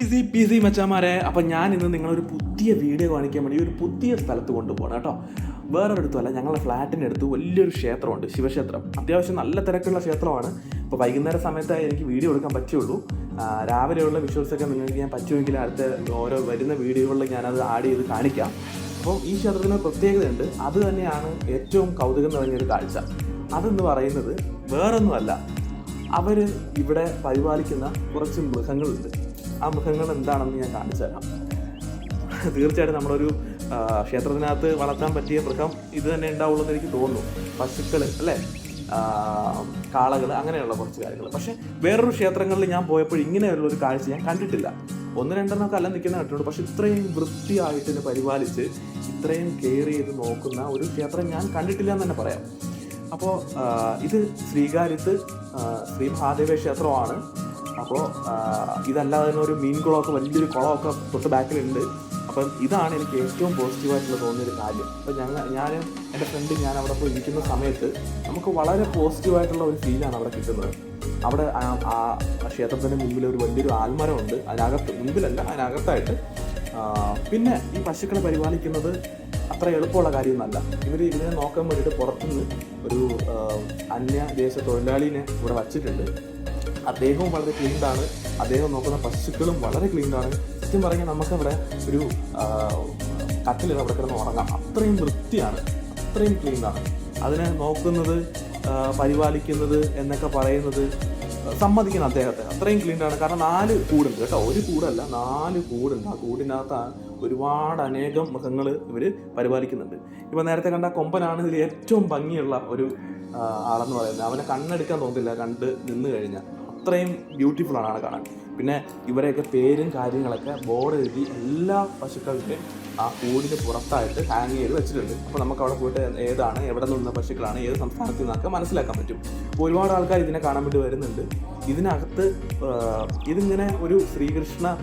Easy peasy മച്ചാമാരെ, അപ്പം ഞാൻ ഇന്ന് നിങ്ങളൊരു പുതിയ വീഡിയോ കാണിക്കാൻ വേണ്ടി ഒരു പുതിയ സ്ഥലത്ത് കൊണ്ടുപോകണം കേട്ടോ. വേറൊരിടത്തുമല്ല, ഞങ്ങളുടെ ഫ്ലാറ്റിൻ്റെ അടുത്ത് വലിയൊരു ക്ഷേത്രമുണ്ട്, ശിവക്ഷേത്രം. അത്യാവശ്യം നല്ല തിരക്കുള്ള ക്ഷേത്രമാണ്. ഇപ്പോൾ വൈകുന്നേര സമയത്തായി എനിക്ക് വീഡിയോ എടുക്കാൻ പറ്റുള്ളൂ. രാവിലെയുള്ള വിഷ്വൽസൊക്കെ നിങ്ങൾക്ക് ഞാൻ പറ്റുമെങ്കിൽ അടുത്ത ഓരോ വരുന്ന വീഡിയോകളിൽ ഞാനത് ആഡ് ചെയ്ത് കാണിക്കാം. അപ്പം ഈ ക്ഷേത്രത്തിന് പ്രത്യേകതയുണ്ട്. അത് തന്നെയാണ് ഏറ്റവും കൗതുകം നിറഞ്ഞൊരു കാഴ്ച. അതെന്ന് പറയുന്നത് വേറൊന്നുമല്ല, അവർ ഇവിടെ പരിപാലിക്കുന്ന കുറച്ച് മൃഗങ്ങളുണ്ട്. ആ മൃഗങ്ങൾ എന്താണെന്ന് ഞാൻ കാണിച്ചു തരാം. തീർച്ചയായിട്ടും നമ്മളൊരു ക്ഷേത്രത്തിനകത്ത് വളർത്താൻ പറ്റിയ മൃഗം ഇത് തന്നെ ഉണ്ടാവുള്ളൂ എന്ന് എനിക്ക് തോന്നുന്നു. പശുക്കൾ അല്ലേ, കാളകൾ, അങ്ങനെയുള്ള കുറച്ച് കാര്യങ്ങൾ. പക്ഷേ വേറൊരു ക്ഷേത്രങ്ങളിൽ ഞാൻ പോയപ്പോൾ ഇങ്ങനെയുള്ളൊരു കാഴ്ച ഞാൻ കണ്ടിട്ടില്ല. ഒന്ന് രണ്ടെണ്ണമൊക്കെ അല്ല നിൽക്കുന്ന കണ്ടിട്ടുണ്ട്. പക്ഷെ ഇത്രയും വൃത്തിയായിട്ട് പരിപാലിച്ച് ഇത്രയും കെയർ ചെയ്ത് നോക്കുന്ന ഒരു ക്ഷേത്രം ഞാൻ കണ്ടിട്ടില്ല എന്ന് തന്നെ പറയാം. അപ്പോൾ ഇത് ശ്രീകാര്യത്ത് ശ്രീ മഹാദേവ ക്ഷേത്രമാണ്. അപ്പോൾ ഇതല്ലാതെ തന്നെ ഒരു മീൻ കുളമൊക്കെ, വലിയൊരു കുളമൊക്കെ തൊട്ട് ബാക്കിലുണ്ട്. അപ്പം ഇതാണ് എനിക്ക് ഏറ്റവും പോസിറ്റീവായിട്ടുള്ള തോന്നിയൊരു കാര്യം. അപ്പോൾ ഞാൻ എൻ്റെ ഫ്രണ്ട് ഞാൻ അവിടെ പോയി ഇരിക്കുന്ന സമയത്ത് നമുക്ക് വളരെ പോസിറ്റീവായിട്ടുള്ള ഒരു ഫീലാണ് അവിടെ കിട്ടുന്നത്. അവിടെ ആ ക്ഷേത്രത്തിൻ്റെ മുമ്പിൽ ഒരു വലിയൊരു ആൽമരമുണ്ട്. മുമ്പിലല്ല, അതിനകത്തായിട്ട്. പിന്നെ ഈ പശുക്കളെ പരിപാലിക്കുന്നത് അത്ര എളുപ്പമുള്ള കാര്യമൊന്നുമല്ല. ഇതിനെ നോക്കാൻ വേണ്ടിയിട്ട് പുറത്തുനിന്ന് ഒരു അന്യദേശ തൊഴിലാളിനെ ഇവിടെ വച്ചിട്ടുണ്ട്. അദ്ദേഹവും വളരെ ക്ലീൻഡാണ്. അദ്ദേഹം നോക്കുന്ന പശുക്കളും വളരെ ക്ലീൻഡാണ്. സത്യം പറഞ്ഞാൽ നമുക്കവിടെ ഒരു കട്ടിൽ അവിടെ കിടന്ന് ഉറങ്ങാം. അത്രയും വൃത്തിയാണ്, അത്രയും ക്ലീനാണ്. അതിനെ നോക്കുന്നത്, പരിപാലിക്കുന്നത് എന്നൊക്കെ പറയുന്നത് സമ്മതിക്കണം അദ്ദേഹത്തെ. അത്രയും ക്ലീനാണ്. കാരണം 4 കൂടുണ്ട് കേട്ടോ, ഒരു കൂടല്ല, 4 കൂടുണ്ട്. ആ കൂടിനകത്ത് ഒരുപാട് അനേകം മൃഗങ്ങൾ ഇവർ പരിപാലിക്കുന്നുണ്ട്. ഇപ്പോൾ നേരത്തെ കണ്ട കൊമ്പനാണ് ഇതിൽ ഏറ്റവും ഭംഗിയുള്ള ഒരു ആളെന്ന് പറയുന്നത്. അവനെ കണ്ണെടുക്കാൻ തോന്നില്ല കണ്ട് നിന്ന് കഴിഞ്ഞാൽ. അത്രയും ബ്യൂട്ടിഫുള്ളാണ് ആളെ കാണാൻ. പിന്നെ ഇവരെയൊക്കെ പേരും കാര്യങ്ങളൊക്കെ ബോർഡ് എഴുതി എല്ലാ പശുക്കളുടെയും ആ കൂടിന് പുറത്തായിട്ട് ഹാങ് ചെയ്ത് വെച്ചിട്ടുണ്ട്. അപ്പോൾ നമുക്ക് അവിടെ പോയിട്ട് ഏതാണ്, എവിടെ നിന്ന പശുക്കളാണ്, ഏത് സംസ്ഥാനത്തിൽ നിന്നൊക്കെ മനസ്സിലാക്കാൻ പറ്റും. അപ്പോൾ ഒരുപാട് ആൾക്കാർ ഇതിനെ കാണാൻ വേണ്ടി വരുന്നുണ്ട്. ഇതിനകത്ത് ഇതിങ്ങനെ ഒരു ശ്രീകൃഷ്ണ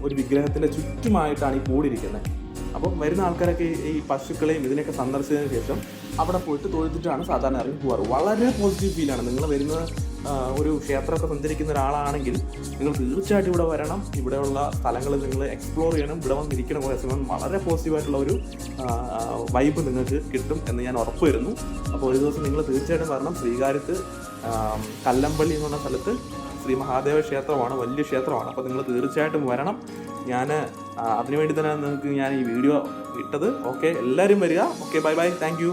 ഒരു വിഗ്രഹത്തിൻ്റെ ചുറ്റുമായിട്ടാണ് ഈ കൂടിയിരിക്കുന്നത്. അപ്പം വരുന്ന ആൾക്കാരൊക്കെ ഈ പശുക്കളെയും ഇതിനെയൊക്കെ സന്ദർശിച്ചതിന് ശേഷം അവിടെ പോയിട്ട് തൊഴുതിട്ടാണ് സാധാരണ ഇറങ്ങി പോകാറ്. വളരെ പോസിറ്റീവ് ഫീലാണ്. നിങ്ങൾ വരുന്ന ഒരു ക്ഷേത്രമൊക്കെ സഞ്ചരിക്കുന്ന ഒരാളാണെങ്കിൽ നിങ്ങൾ തീർച്ചയായിട്ടും ഇവിടെ വരണം. ഇവിടെയുള്ള സ്ഥലങ്ങൾ നിങ്ങൾ എക്സ്പ്ലോർ ചെയ്യണം. ഇവിടെ വന്നിരിക്കണം. കുറേ സമയം വളരെ പോസിറ്റീവായിട്ടുള്ള ഒരു വൈബ് നിങ്ങൾക്ക് കിട്ടും എന്ന് ഞാൻ ഉറപ്പ് വരുന്നു. അപ്പോൾ ഒരു ദിവസം നിങ്ങൾ തീർച്ചയായിട്ടും വരണം. ശ്രീകാര്യത്ത് കല്ലമ്പള്ളി എന്ന് പറഞ്ഞ സ്ഥലത്ത് ശ്രീ മഹാദേവ ക്ഷേത്രമാണ്, വലിയ ക്ഷേത്രമാണ്. അപ്പോൾ നിങ്ങൾ തീർച്ചയായിട്ടും വരണം. ഞാൻ അതിനുവേണ്ടി തന്നെ നിങ്ങൾക്ക് ഞാൻ ഈ വീഡിയോ ഇട്ടത്. ഓക്കെ, എല്ലാവരും വരിക. Okay, bye bye, thank you.